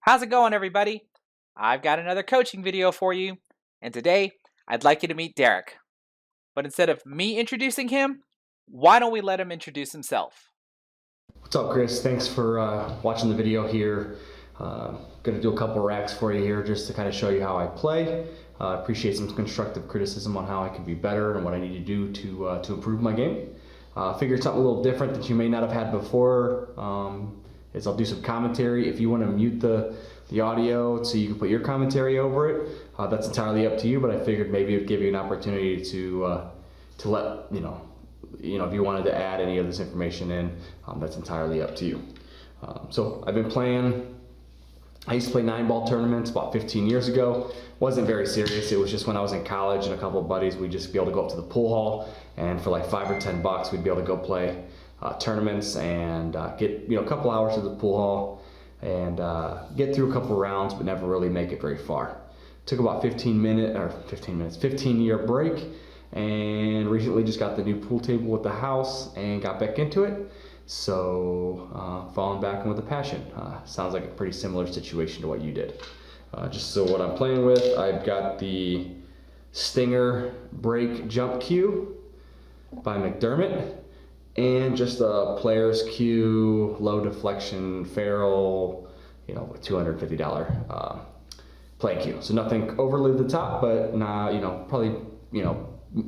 How's it going, everybody? I've got another coaching video for you, and today I'd like you to meet Derek. But instead of me introducing him, why don't we let him introduce himself? What's up, Chris? Thanks for watching the video here. Gonna do a couple racks for you here just to kind of show you how I play. Appreciate some constructive criticism on how I can be better and what I need to do to improve my game. Figured something a little different that you may not have had before. Is I'll do some commentary. If you want to mute the audio so you can put your commentary over it, that's entirely up to you. But I figured maybe it'd give you an opportunity to let if you wanted to add any of this information in, that's entirely up to you. So I've been playing. I used to play 9-ball tournaments about 15 years ago. Wasn't very serious. It was just when I was in college and a couple of buddies, we'd just be able to go up to the pool hall, and for like $5 or $10, we'd be able to go play tournaments and get a couple hours to the pool hall and get through a couple rounds, but never really make it very far. Took about 15-year break, and recently just got the new pool table with the house and got back into it. So falling back in with a passion. Sounds like a pretty similar situation to what you did. Just so what I'm playing with, I've got the Stinger Break Jump Cue by McDermott, and just a Player's Cue Low Deflection Ferrule, with $250 play cue. So nothing overly to the top, but probably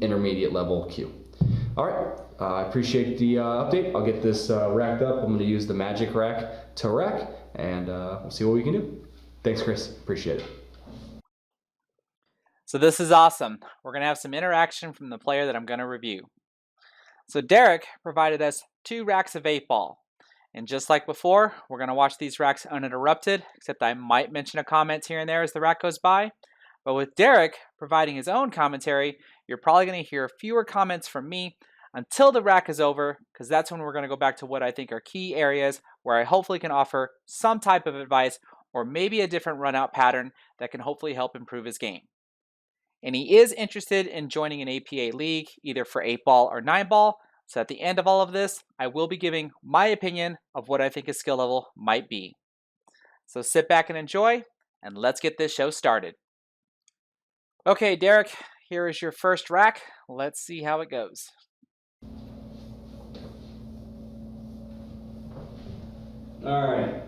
intermediate level cue. All right, I appreciate the update. I'll get this racked up. I'm going to use the magic rack to rack, and we'll see what we can do. Thanks, Chris. Appreciate it. So this is awesome. We're going to have some interaction from the player that I'm going to review. So Derek provided us 2 racks of 8-ball. And just like before, we're going to watch these racks uninterrupted, except I might mention a comment here and there as the rack goes by. But with Derek providing his own commentary, you're probably going to hear fewer comments from me until the rack is over, because that's when we're going to go back to what I think are key areas where I hopefully can offer some type of advice or maybe a different run-out pattern that can hopefully help improve his game. And he is interested in joining an APA league, either for 8-ball or 9-ball. So at the end of all of this, I will be giving my opinion of what I think his skill level might be. So sit back and enjoy, and let's get this show started. Okay, Derek, here is your first rack. Let's see how it goes. All right,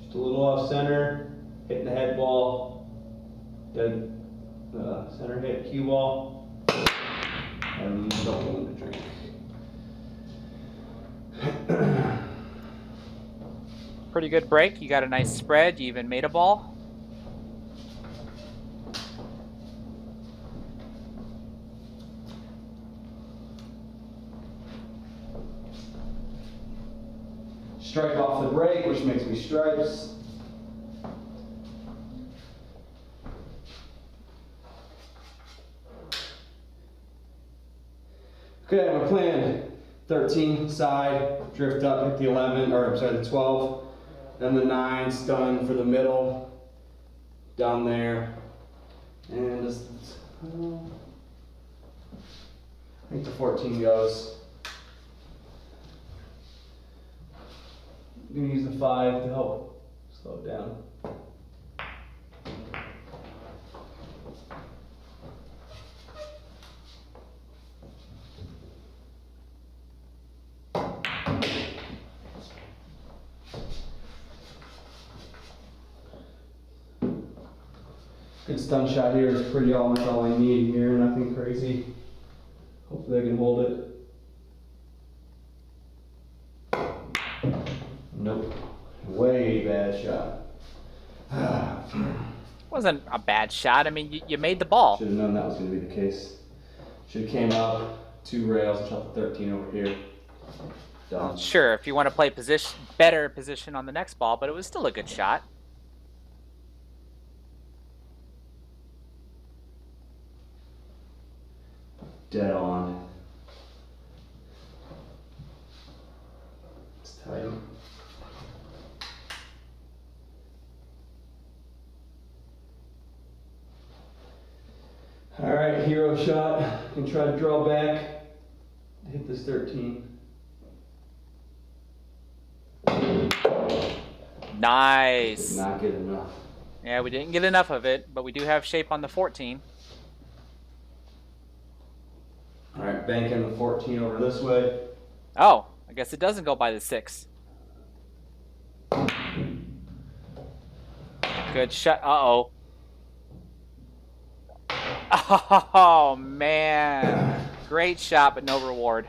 just a little off center, hitting the head ball, dead center hit cue ball, and double in the drink. Pretty good break. You got a nice spread. You even made a ball. Strike off the break, which makes me stripes. Okay, my plan: 13 side, drift up, hit the 11, or I'm sorry, the 12, then the 9, stun for the middle, down there, and just, I think the 14 goes. I'm going to use the 5 to help slow it down. Good stun shot here is pretty much all I need here, nothing crazy. Hopefully I can hold it. Nope. Way bad shot. Wasn't a bad shot. I mean, you made the ball. Should have known that was going to be the case. Should have came up 2 rails and shot the 13 over here. Done. Sure, if you want to play better position on the next ball, but it was still a good shot. Dead on. It's tight. All right, hero shot. Can try to draw back. Hit this 13. Nice. Did not get enough. Yeah, we didn't get enough of it, but we do have shape on the 14. All right, banking the 14 over this way. Oh, I guess it doesn't go by the 6. Good shot. Uh-oh. Oh, man. Great shot, but no reward.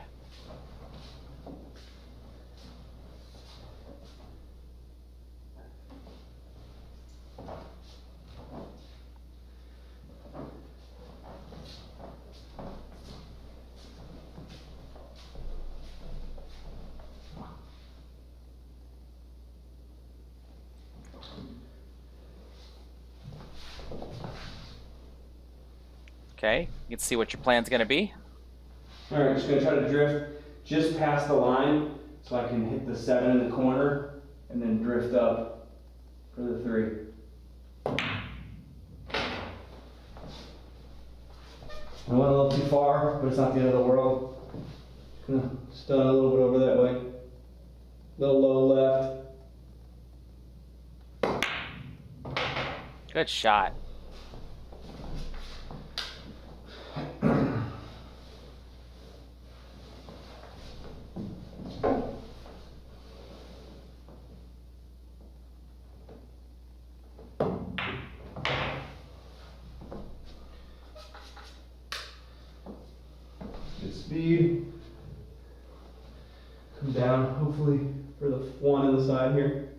Okay, you can see what your plan's going to be. All right, just gonna try to drift just past the line so I can hit the 7 in the corner and then drift up for the 3. I went a little too far, but it's not the end of the world. Gonna stun a little bit over that way. Little low left. Good shot. Good speed. Come down, hopefully, for the 1 on the side here.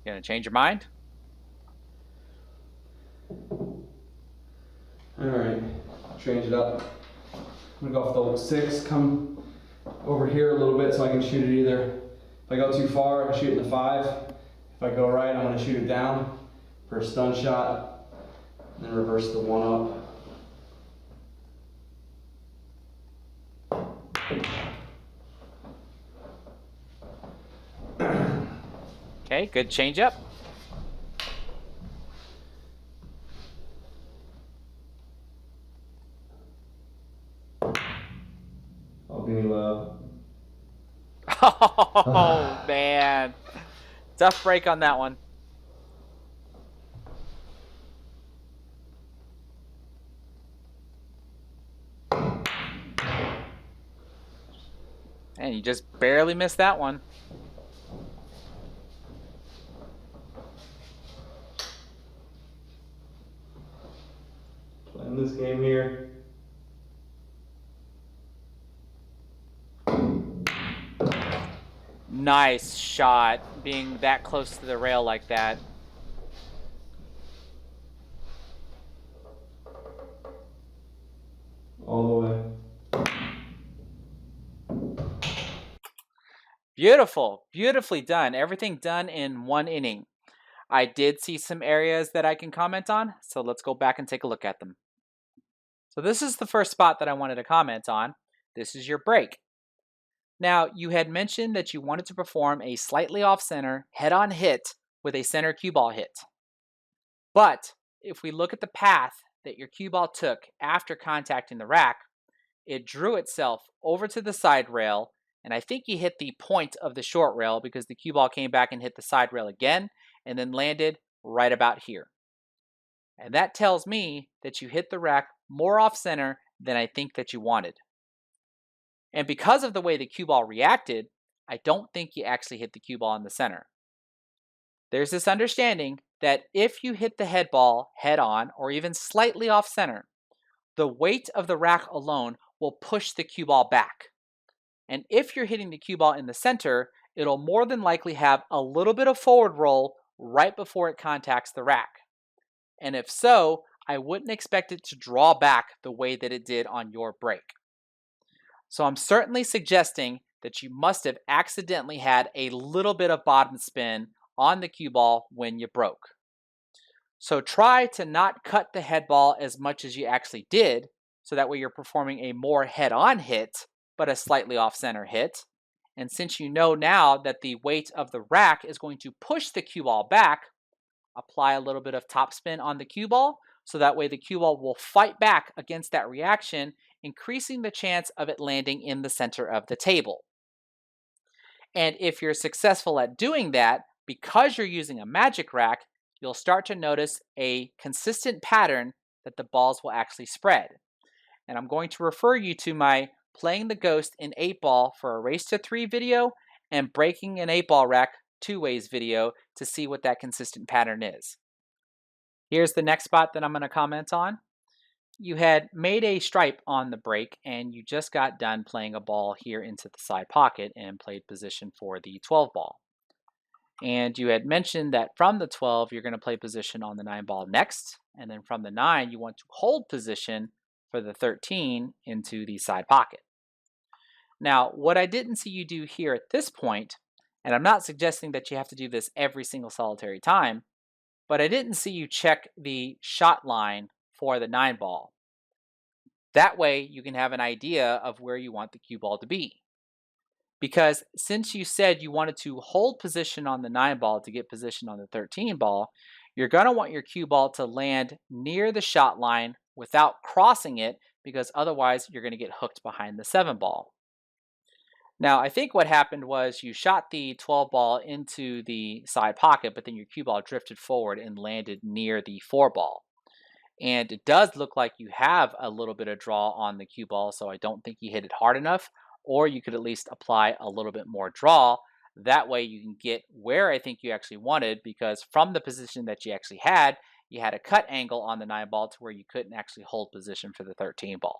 You gonna change your mind? Alright, change it up. I'm gonna go with the old 6, come over here a little bit so I can shoot it either. If I go too far, I can shoot it in the 5. If I go right, I'm gonna shoot it down for a stun shot, and then reverse the 1 up. Okay, good change up. I'll give me low. Oh, man. Tough break on that one. And you just barely missed that one. Playing this game here. Nice shot, being that close to the rail like that. All the way. Beautiful, beautifully done. Everything done in 1 inning. I did see some areas that I can comment on, so let's go back and take a look at them. So this is the first spot that I wanted to comment on. This is your break. Now, you had mentioned that you wanted to perform a slightly off-center, head-on hit with a center cue ball hit. But if we look at the path that your cue ball took after contacting the rack, it drew itself over to the side rail, and I think you hit the point of the short rail because the cue ball came back and hit the side rail again and then landed right about here. And that tells me that you hit the rack more off-center than I think that you wanted. And because of the way the cue ball reacted, I don't think you actually hit the cue ball in the center. There's this understanding that if you hit the head ball head on or even slightly off center, the weight of the rack alone will push the cue ball back. And if you're hitting the cue ball in the center, it'll more than likely have a little bit of forward roll right before it contacts the rack. And if so, I wouldn't expect it to draw back the way that it did on your break. So I'm certainly suggesting that you must have accidentally had a little bit of bottom spin on the cue ball when you broke. So try to not cut the head ball as much as you actually did, so that way you're performing a more head-on hit, but a slightly off-center hit. And since you know now that the weight of the rack is going to push the cue ball back, apply a little bit of topspin on the cue ball so that way the cue ball will fight back against that reaction, increasing the chance of it landing in the center of the table. And if you're successful at doing that, because you're using a magic rack, you'll start to notice a consistent pattern that the balls will actually spread. And I'm going to refer you to my Playing the Ghost in 8-ball for a race to 3 video and breaking an 8-ball rack 2 ways video to see what that consistent pattern is. Here's the next spot that I'm going to comment on. You had made a stripe on the break and you just got done playing a ball here into the side pocket and played position for the 12 ball. And you had mentioned that from the 12, you're going to play position on the 9 ball next. And then from the 9, you want to hold position for the 13 into the side pocket. Now, what I didn't see you do here at this point, and I'm not suggesting that you have to do this every single solitary time, but I didn't see you check the shot line for the 9 ball. That way you can have an idea of where you want the cue ball to be. Because since you said you wanted to hold position on the 9 ball to get position on the 13 ball, you're going to want your cue ball to land near the shot line without crossing it, because otherwise you're going to get hooked behind the 7 ball. Now, I think what happened was you shot the 12 ball into the side pocket, but then your cue ball drifted forward and landed near the 4 ball. And it does look like you have a little bit of draw on the cue ball, so I don't think you hit it hard enough, or you could at least apply a little bit more draw. That way you can get where I think you actually wanted, because from the position that you actually had, you had a cut angle on the 9 ball to where you couldn't actually hold position for the 13 ball.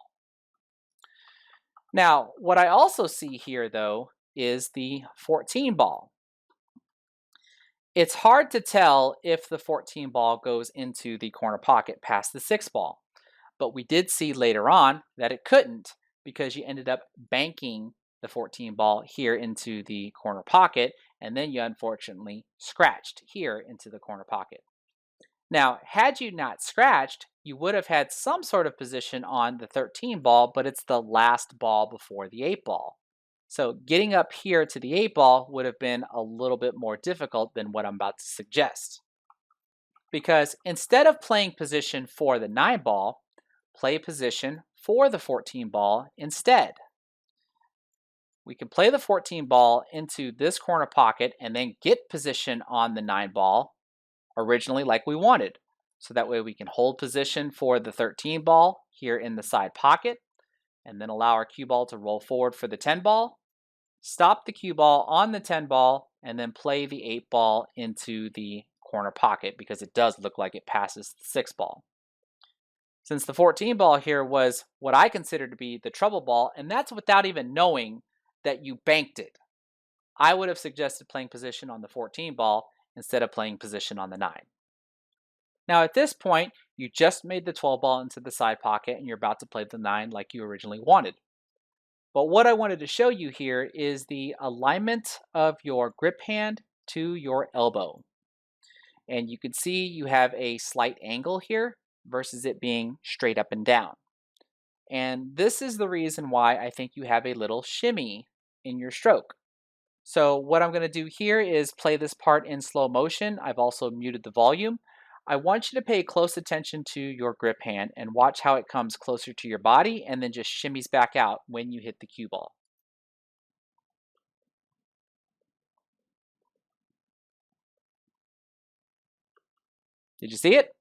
Now, what I also see here, though, is the 14 ball. It's hard to tell if the 14 ball goes into the corner pocket past the 6 ball, but we did see later on that it couldn't, because you ended up banking the 14 ball here into the corner pocket, and then you unfortunately scratched here into the corner pocket. Now, had you not scratched, you would have had some sort of position on the 13 ball, but it's the last ball before the 8 ball. So getting up here to the 8 ball would have been a little bit more difficult than what I'm about to suggest. Because instead of playing position for the 9 ball, play position for the 14 ball instead. We can play the 14 ball into this corner pocket and then get position on the 9 ball originally like we wanted. So that way we can hold position for the 13 ball here in the side pocket, and then allow our cue ball to roll forward for the 10 ball, stop the cue ball on the 10 ball, and then play the 8 ball into the corner pocket, because it does look like it passes the 6 ball. Since the 14 ball here was what I consider to be the trouble ball, and that's without even knowing that you banked it, I would have suggested playing position on the 14 ball instead of playing position on the 9. Now at this point, you just made the 12 ball into the side pocket and you're about to play the 9 like you originally wanted. But what I wanted to show you here is the alignment of your grip hand to your elbow. And you can see you have a slight angle here versus it being straight up and down. And this is the reason why I think you have a little shimmy in your stroke. So what I'm going to do here is play this part in slow motion. I've also muted the volume. I want you to pay close attention to your grip hand and watch how it comes closer to your body and then just shimmies back out when you hit the cue ball. Did you see it?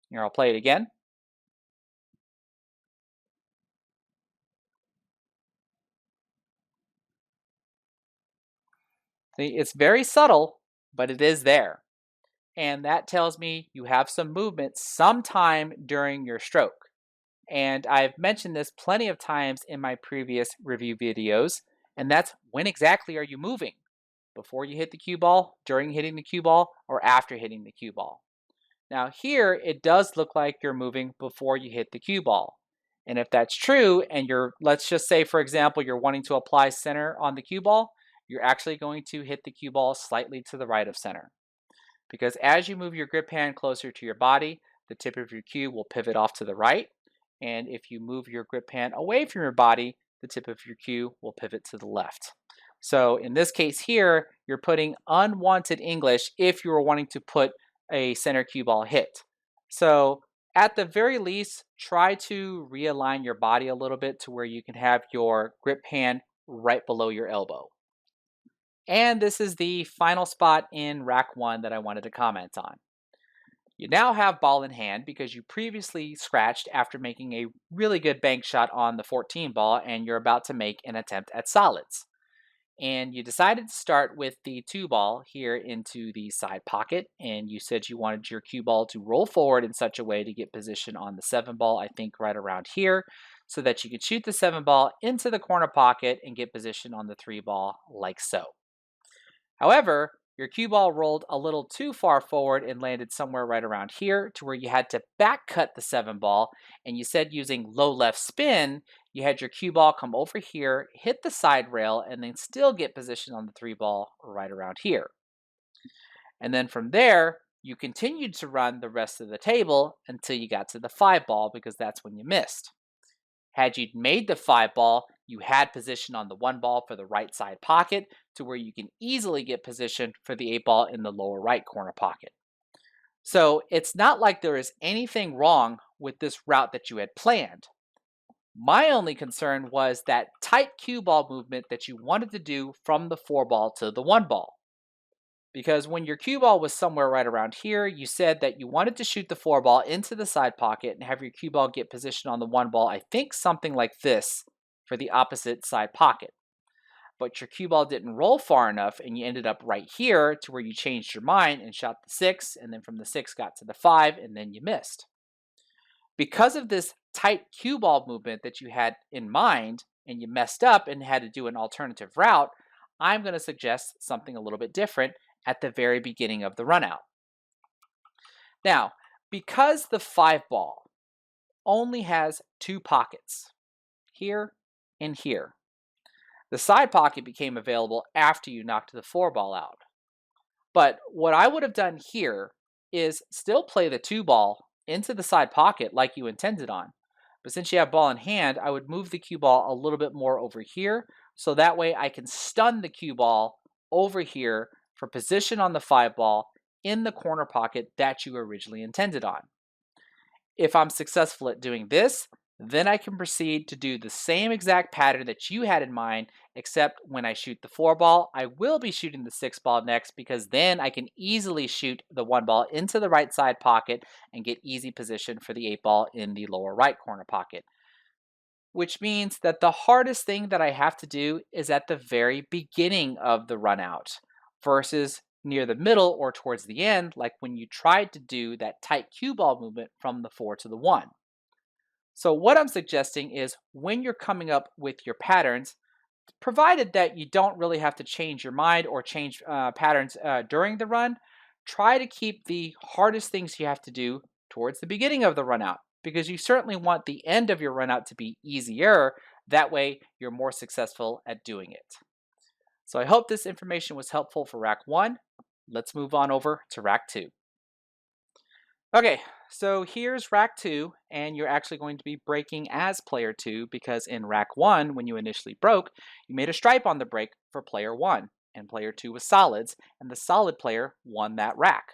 Here, I'll play it again. See, it's very subtle, but it is there. And that tells me you have some movement sometime during your stroke. And I've mentioned this plenty of times in my previous review videos, and that's when exactly are you moving? Before you hit the cue ball, during hitting the cue ball, or after hitting the cue ball? Now here, it does look like you're moving before you hit the cue ball. And if that's true, and let's just say, for example, you're wanting to apply center on the cue ball, you're actually going to hit the cue ball slightly to the right of center. Because as you move your grip hand closer to your body, the tip of your cue will pivot off to the right. And if you move your grip hand away from your body, the tip of your cue will pivot to the left. So in this case here, you're putting unwanted English if you were wanting to put a center cue ball hit. So at the very least, try to realign your body a little bit to where you can have your grip hand right below your elbow. And this is the final spot in rack 1 that I wanted to comment on. You now have ball in hand because you previously scratched after making a really good bank shot on the 14 ball and you're about to make an attempt at solids. And you decided to start with the 2 ball here into the side pocket, and you said you wanted your cue ball to roll forward in such a way to get position on the 7 ball, I think right around here, so that you could shoot the 7 ball into the corner pocket and get position on the 3 ball like so. However, your cue ball rolled a little too far forward and landed somewhere right around here to where you had to back cut the 7 ball, and you said using low left spin, you had your cue ball come over here, hit the side rail, and then still get position on the 3 ball right around here. And then from there, you continued to run the rest of the table until you got to the 5 ball because that's when you missed. Had you made the 5 ball, you had position on the 1 ball for the right side pocket to where you can easily get position for the 8 ball in the lower right corner pocket. So it's not like there is anything wrong with this route that you had planned. My only concern was that tight cue ball movement that you wanted to do from the 4 ball to the 1 ball. Because when your cue ball was somewhere right around here, you said that you wanted to shoot the 4 ball into the side pocket and have your cue ball get position on the 1 ball, I think something like this for the opposite side pocket. But your cue ball didn't roll far enough and you ended up right here to where you changed your mind and shot the 6, and then from the 6 got to the 5 and then you missed. Because of this tight cue ball movement that you had in mind and you messed up and had to do an alternative route, I'm going to suggest something a little bit different at the very beginning of the runout. Now, because the 5 ball only has 2 pockets, here and here, the side pocket became available after you knocked the 4 ball out. But what I would have done here is still play the 2 ball into the side pocket like you intended on. But since you have ball in hand, I would move the cue ball a little bit more over here so that way I can stun the cue ball over here for position on the 5 ball in the corner pocket that you originally intended on. If I'm successful at doing this, then I can proceed to do the same exact pattern that you had in mind, except when I shoot the 4 ball, I will be shooting the 6 ball next because then I can easily shoot the 1 ball into the right side pocket and get easy position for the 8 ball in the lower right corner pocket. Which means that the hardest thing that I have to do is at the very beginning of the run out versus near the middle or towards the end, like when you tried to do that tight cue ball movement from the 4 to the 1. So what I'm suggesting is when you're coming up with your patterns, provided that you don't really have to change your mind or change patterns during the run, try to keep the hardest things you have to do towards the beginning of the run out because you certainly want the end of your run out to be easier. That way you're more successful at doing it. So I hope this information was helpful for rack 1. Let's move on over to rack 2. Okay, so here's rack 2, and you're actually going to be breaking as player 2 because in rack 1, when you initially broke, you made a stripe on the break for player 1, and player 2 was solids, and the solid player won that rack.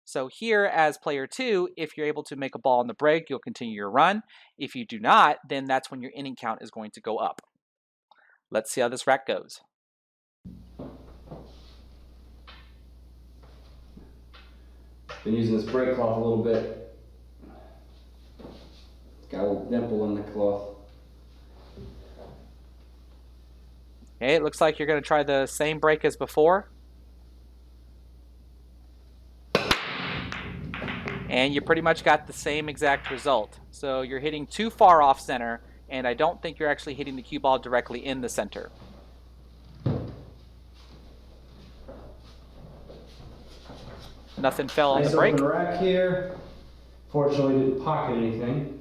So here as player 2, if you're able to make a ball on the break, you'll continue your run. If you do not, then that's when your inning count is going to go up. Let's see how this rack goes. Been using this break cloth a little bit. Got a little dimple in the cloth. Okay, it looks like you're going to try the same break as before. And you pretty much got the same exact result. So you're hitting too far off center, and I don't think you're actually hitting the cue ball directly in the center. Nothing fell on the break. Nice open rack here. Fortunately, didn't pocket anything.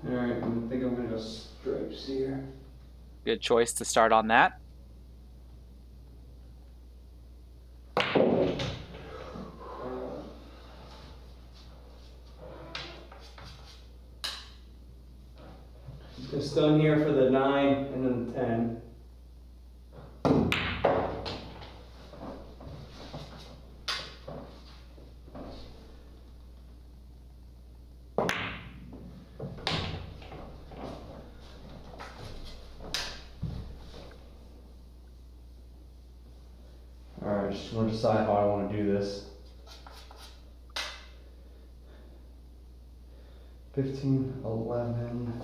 Alright, I think I'm going to go stripes here. Good choice to start on that. Just going to stun here for the 9 and then the 10. Alright, just want to decide how I want to do this. 15, 11.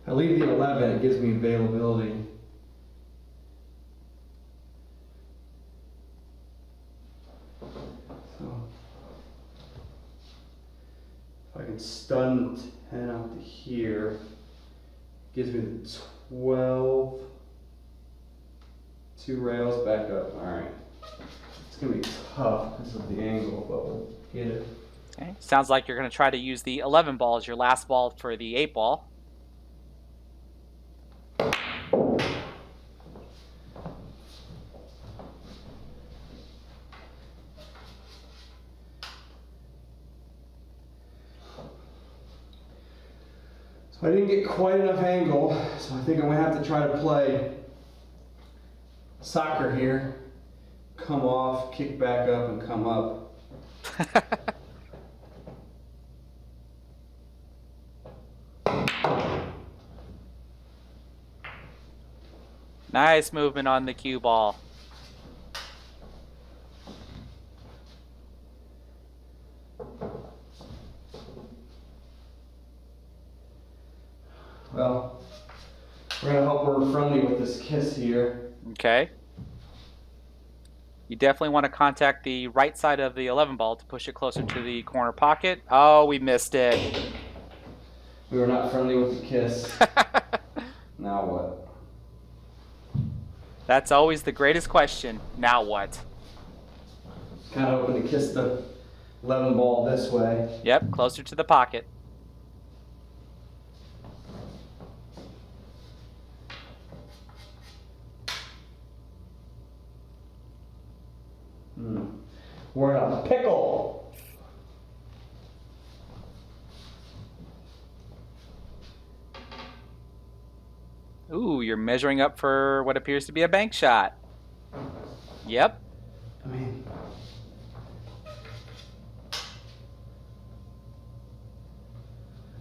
I leave the 11, it gives me availability. So, if I can stun 10 out to here, gives me the 12. 2 rails back up. Alright. It's going to be tough because of the angle, but we'll get it. Okay. Sounds like you're going to try to use the 11 ball as your last ball for the 8 ball. I didn't get quite enough angle, so I think I'm going to have to try to play soccer here. Come off, kick back up, and come up. Nice movement on the cue ball. Well, we're going to hope we're friendly with this kiss here. Okay. You definitely want to contact the right side of the 11 ball to push it closer to the corner pocket. Oh, we missed it. We were not friendly with the kiss. Now what? That's always the greatest question. Now what? Kind of hoping to kiss the 11 ball this way. Yep, closer to the pocket. We're in a pickle. Ooh, you're measuring up for what appears to be a bank shot. Yep. I mean,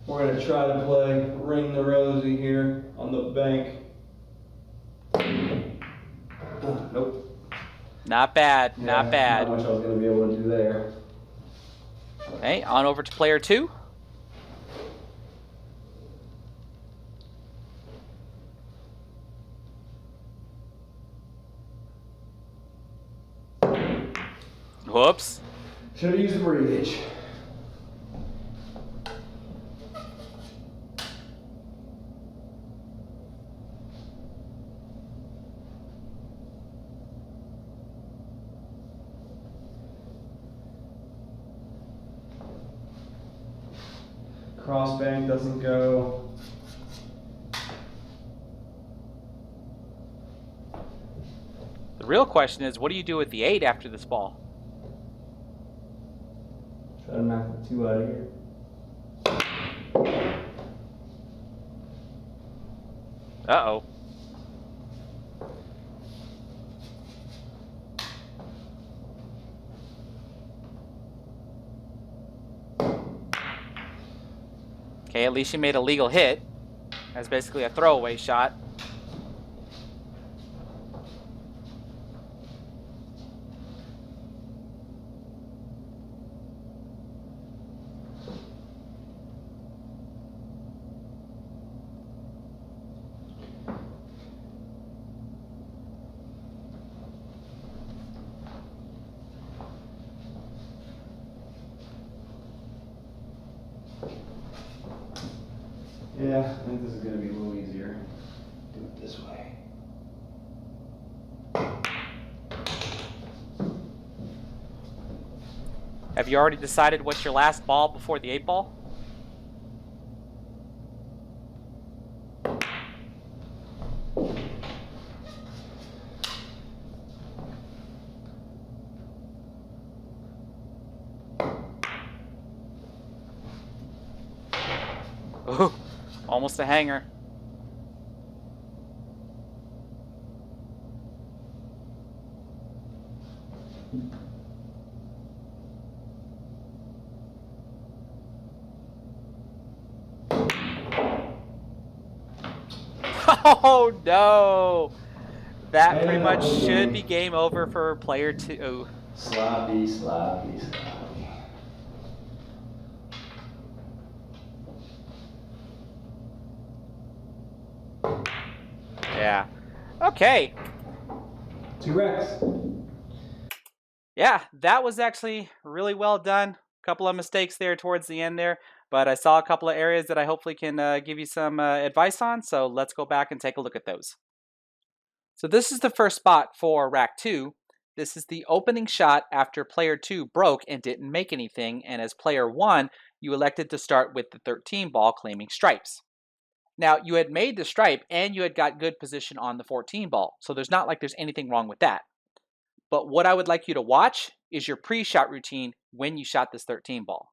we're going to try to play Ring the Rosie here on the bank. Nope. Not bad, not bad. Not much I was going to be able to do there. Okay, on over to player 2. Whoops. Should have used the breathage. Cross bank doesn't go. The real question is, what do you do with the 8 after this ball? Try to knock the 2 out of here. Uh-oh. Okay, at least you made a legal hit. That's basically a throwaway shot. Yeah, I think this is going to be a little easier. Do it this way. Have you already decided what's your last ball before the 8 ball? Ooh, almost a hanger. Oh no! That pretty much should be game over for player 2. Sloppy, sloppy, sloppy. Yeah. Okay. 2 wrecks. Yeah, that was actually really well done. A couple of mistakes there towards the end there, but I saw a couple of areas that I hopefully can give you some advice on. So let's go back and take a look at those. So this is the first spot for rack 2. This is the opening shot after player 2 broke and didn't make anything, and as player 1, you elected to start with the 13 ball claiming stripes. Now, you had made the stripe and you had got good position on the 14 ball, so there's not like there's anything wrong with that. But what I would like you to watch is your pre-shot routine when you shot this 13 ball.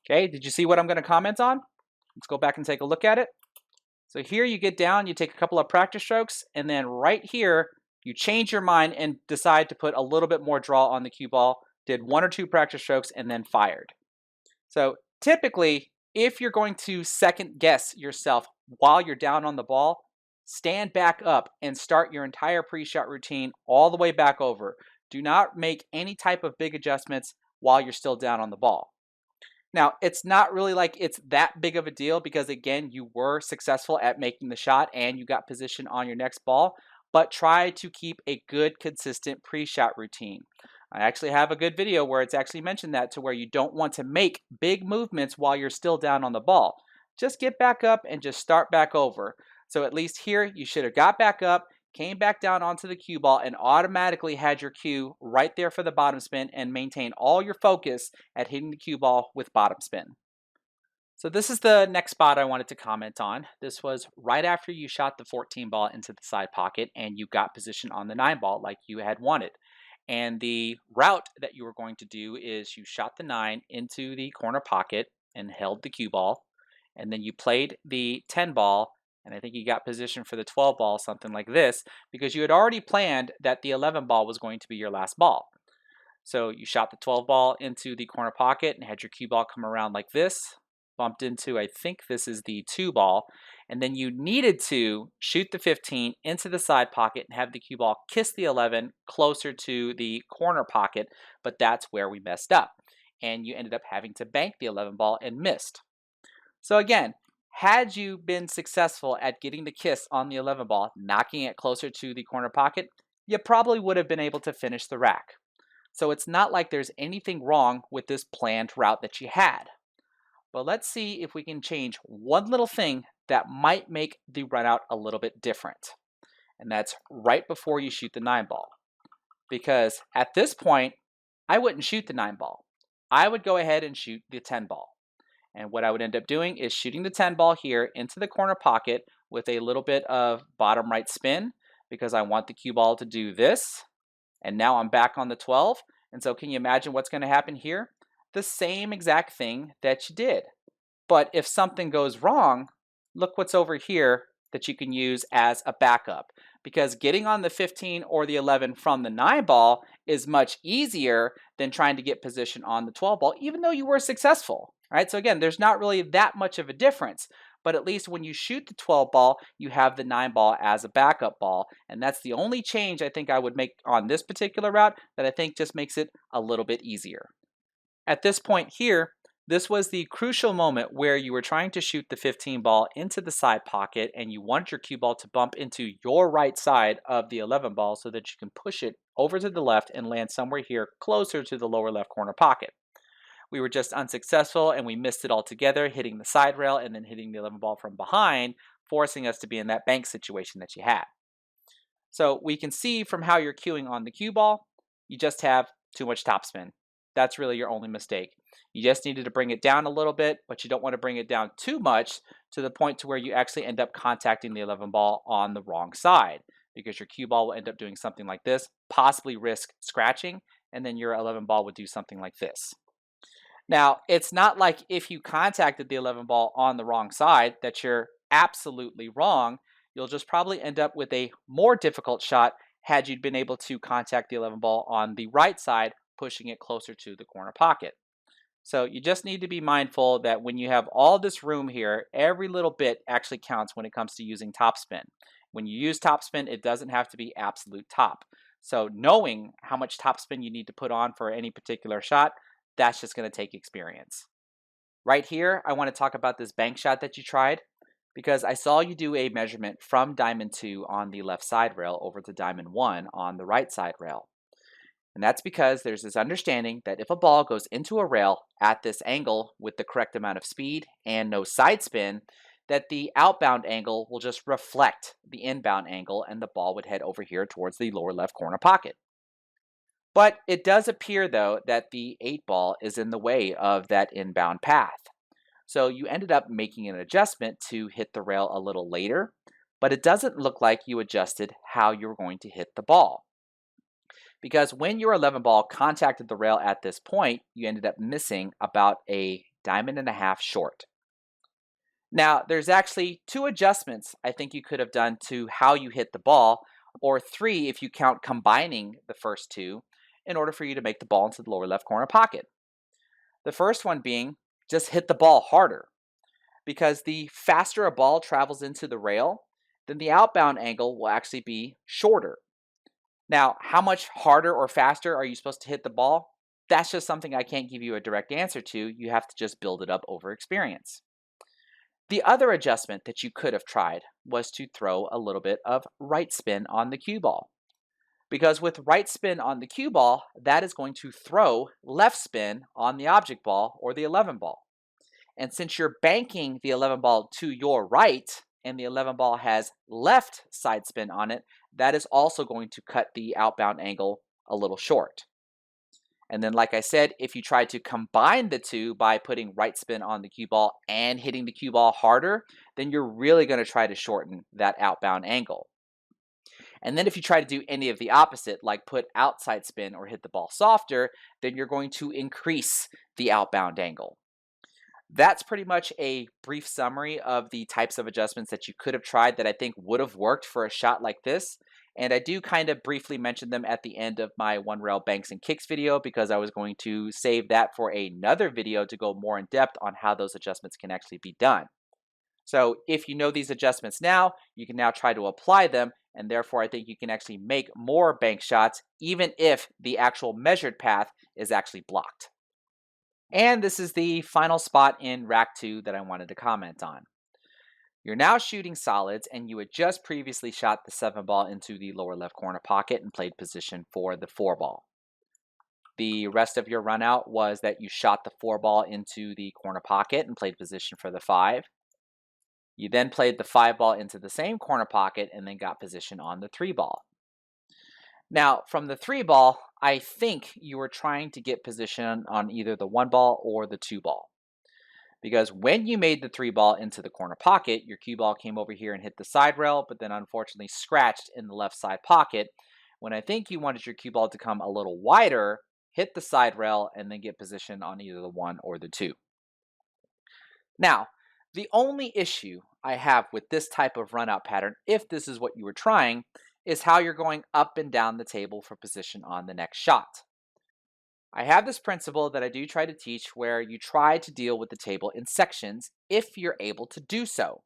Okay, did you see what I'm going to comment on? Let's go back and take a look at it. So here you get down, you take a couple of practice strokes, and then right here, you change your mind and decide to put a little bit more draw on the cue ball, did 1 or 2 practice strokes, and then fired. So typically, if you're going to second guess yourself while you're down on the ball, stand back up and start your entire pre-shot routine all the way back over. Do not make any type of big adjustments while you're still down on the ball. Now, it's not really like it's that big of a deal because, again, you were successful at making the shot and you got position on your next ball, but try to keep a good, consistent pre-shot routine. I actually have a good video where it's actually mentioned that to where you don't want to make big movements while you're still down on the ball. Just get back up and just start back over. So at least here, you should have got back up, came back down onto the cue ball, and automatically had your cue right there for the bottom spin and maintain all your focus at hitting the cue ball with bottom spin. So this is the next spot I wanted to comment on. This was right after you shot the 14 ball into the side pocket and you got position on the 9 ball like you had wanted. And the route that you were going to do is you shot the 9 into the corner pocket and held the cue ball. And then you played the 10 ball, and I think you got position for the 12 ball, something like this, because you had already planned that the 11 ball was going to be your last ball. So you shot the 12 ball into the corner pocket and had your cue ball come around like this, bumped into, I think this is the 2 ball, and then you needed to shoot the 15 into the side pocket and have the cue ball kiss the 11 closer to the corner pocket, but that's where we messed up. And you ended up having to bank the 11 ball and missed. So again, had you been successful at getting the kiss on the 11 ball, knocking it closer to the corner pocket, you probably would have been able to finish the rack. So it's not like there's anything wrong with this planned route that you had. But let's see if we can change one little thing that might make the run out a little bit different. And that's right before you shoot the 9 ball. Because at this point, I wouldn't shoot the 9 ball. I would go ahead and shoot the 10 ball. And what I would end up doing is shooting the 10 ball here into the corner pocket with a little bit of bottom right spin because I want the cue ball to do this. And now I'm back on the 12. And so can you imagine what's going to happen here? The same exact thing that you did. But if something goes wrong, look what's over here that you can use as a backup. Because getting on the 15 or the 11 from the 9 ball is much easier than trying to get position on the 12 ball, even though you were successful. All right, so again, there's not really that much of a difference. But at least when you shoot the 12 ball, you have the 9 ball as a backup ball. And that's the only change I think I would make on this particular route that I think just makes it a little bit easier. At this point here, This was the crucial moment where you were trying to shoot the 15 ball into the side pocket and you want your cue ball to bump into your right side of the 11 ball so that you can push it over to the left and land somewhere here closer to the lower left corner pocket. We were just unsuccessful and we missed it altogether, hitting the side rail and then hitting the 11 ball from behind, forcing us to be in that bank situation that you had. So we can see from how you're cueing on the cue ball, you just have too much topspin. That's really your only mistake. You just needed to bring it down a little bit, but you don't want to bring it down too much to the point to where you actually end up contacting the 11 ball on the wrong side, because your cue ball will end up doing something like this, possibly risk scratching, and then your 11 ball would do something like this. Now, it's not like if you contacted the 11 ball on the wrong side that you're absolutely wrong. You'll just probably end up with a more difficult shot had you been able to contact the 11 ball on the right side, pushing it closer to the corner pocket. So you just need to be mindful that when you have all this room here, every little bit actually counts when it comes to using topspin. When you use topspin, it doesn't have to be absolute top. So knowing how much topspin you need to put on for any particular shot, that's just going to take experience. Right here, I want to talk about this bank shot that you tried because I saw you do a measurement from diamond 2 on the left side rail over to diamond 1 on the right side rail. And that's because there's this understanding that if a ball goes into a rail at this angle with the correct amount of speed and no side spin, that the outbound angle will just reflect the inbound angle and the ball would head over here towards the lower left corner pocket. But it does appear, though, that the 8 ball is in the way of that inbound path. So you ended up making an adjustment to hit the rail a little later, but it doesn't look like you adjusted how you were going to hit the ball. Because when your 11 ball contacted the rail at this point, you ended up missing about a diamond and a half short. Now, there's actually 2 adjustments I think you could have done to how you hit the ball, or 3 if you count combining the first 2, in order for you to make the ball into the lower left corner pocket. The first one being just hit the ball harder, because the faster a ball travels into the rail, then the outbound angle will actually be shorter. Now, how much harder or faster are you supposed to hit the ball? That's just something I can't give you a direct answer to. You have to just build it up over experience. The other adjustment that you could have tried was to throw a little bit of right spin on the cue ball. Because with right spin on the cue ball, that is going to throw left spin on the object ball or the 11 ball. And since you're banking the 11 ball to your right and the 11 ball has left side spin on it, that is also going to cut the outbound angle a little short. And then, like I said, if you try to combine the two by putting right spin on the cue ball and hitting the cue ball harder, then you're really going to try to shorten that outbound angle. And then if you try to do any of the opposite, like put outside spin or hit the ball softer, then you're going to increase the outbound angle. That's pretty much a brief summary of the types of adjustments that you could have tried that I think would have worked for a shot like this. And I do kind of briefly mention them at the end of my one rail banks and kicks video because I was going to save that for another video to go more in depth on how those adjustments can actually be done. So if you know these adjustments now, you can now try to apply them, and therefore I think you can actually make more bank shots even if the actual measured path is actually blocked. And this is the final spot in rack 2 that I wanted to comment on. You're now shooting solids, and you had just previously shot the 7 ball into the lower left corner pocket and played position for the 4 ball. The rest of your run out was that you shot the 4 ball into the corner pocket and played position for the 5. You then played the 5 ball into the same corner pocket and then got position on the 3 ball. Now, from the 3 ball, I think you were trying to get position on either the 1 ball or the 2 ball. Because when you made the 3 ball into the corner pocket, your cue ball came over here and hit the side rail, but then unfortunately scratched in the left side pocket. When I think you wanted your cue ball to come a little wider, hit the side rail, and then get position on either the 1 or the 2. Now, the only issue I have with this type of run out pattern, if this is what you were trying, is how you're going up and down the table for position on the next shot. I have this principle that I do try to teach where you try to deal with the table in sections if you're able to do so.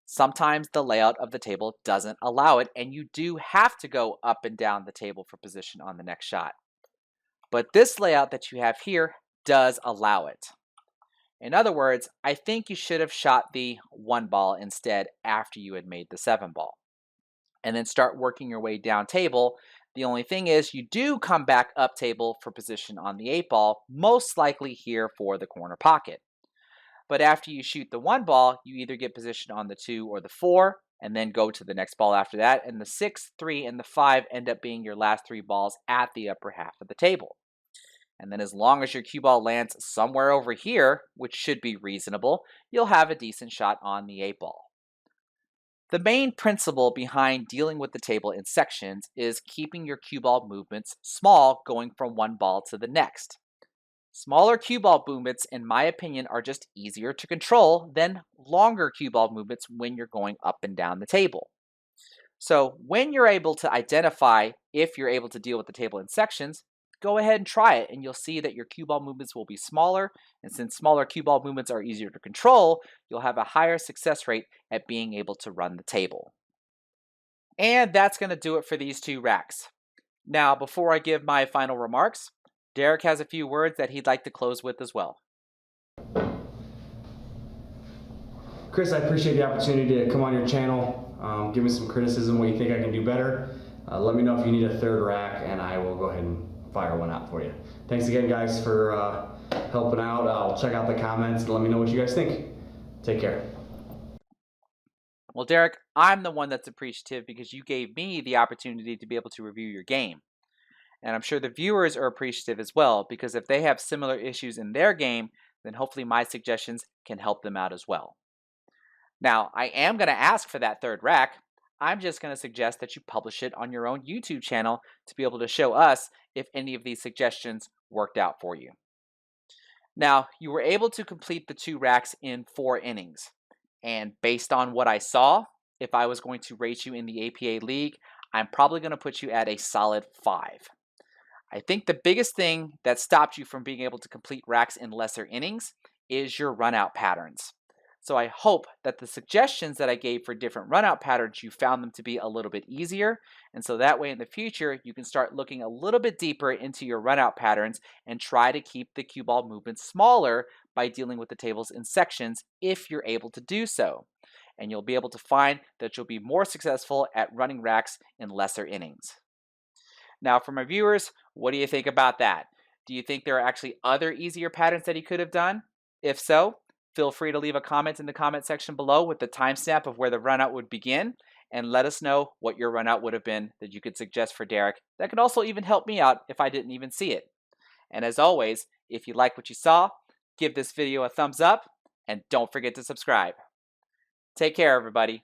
Sometimes the layout of the table doesn't allow it, and you do have to go up and down the table for position on the next shot. But this layout that you have here does allow it. In other words, I think you should have shot the 1 ball instead after you had made the 7 ball. And then start working your way down table. The only thing is, you do come back up table for position on the 8 ball, most likely here for the corner pocket. But after you shoot the 1 ball, you either get position on the 2 or the 4, and then go to the next ball after that. And the 6, 3, and the 5 end up being your last 3 balls at the upper half of the table. And then as long as your cue ball lands somewhere over here, which should be reasonable, you'll have a decent shot on the 8 ball. The main principle behind dealing with the table in sections is keeping your cue ball movements small going from one ball to the next. Smaller cue ball movements, in my opinion, are just easier to control than longer cue ball movements when you're going up and down the table. So when you're able to identify if you're able to deal with the table in sections, go ahead and try it, and you'll see that your cue ball movements will be smaller. And since smaller cue ball movements are easier to control, you'll have a higher success rate at being able to run the table. And that's going to do it for these 2 racks. Now, before I give my final remarks, Derek has a few words that he'd like to close with as well. Chris, I appreciate the opportunity to come on your channel. Give me some criticism, what you think I can do better. Let me know if you need a 3rd rack, and I will go ahead and fire one out for you. Thanks again, guys, for helping out. I'll check out the comments and let me know what you guys think. Take care. Well, Derek, I'm the one that's appreciative because you gave me the opportunity to be able to review your game. And I'm sure the viewers are appreciative as well, because if they have similar issues in their game, then hopefully my suggestions can help them out as well. Now, I am going to ask for that 3rd rack. I'm just going to suggest that you publish it on your own YouTube channel to be able to show us if any of these suggestions worked out for you. Now, you were able to complete the 2 racks in 4 innings. And based on what I saw, if I was going to rate you in the APA League, I'm probably going to put you at a solid 5. I think the biggest thing that stopped you from being able to complete racks in lesser innings is your runout patterns. So I hope that the suggestions that I gave for different runout patterns, you found them to be a little bit easier. And so that way in the future, you can start looking a little bit deeper into your runout patterns and try to keep the cue ball movements smaller by dealing with the tables in sections if you're able to do so. And you'll be able to find that you'll be more successful at running racks in lesser innings. Now, for my viewers, what do you think about that? Do you think there are actually other easier patterns that he could have done? If so, feel free to leave a comment in the comment section below with the timestamp of where the runout would begin, and let us know what your runout would have been that you could suggest for Derek. That could also even help me out if I didn't even see it. And as always, if you like what you saw, give this video a thumbs up, and don't forget to subscribe. Take care, everybody.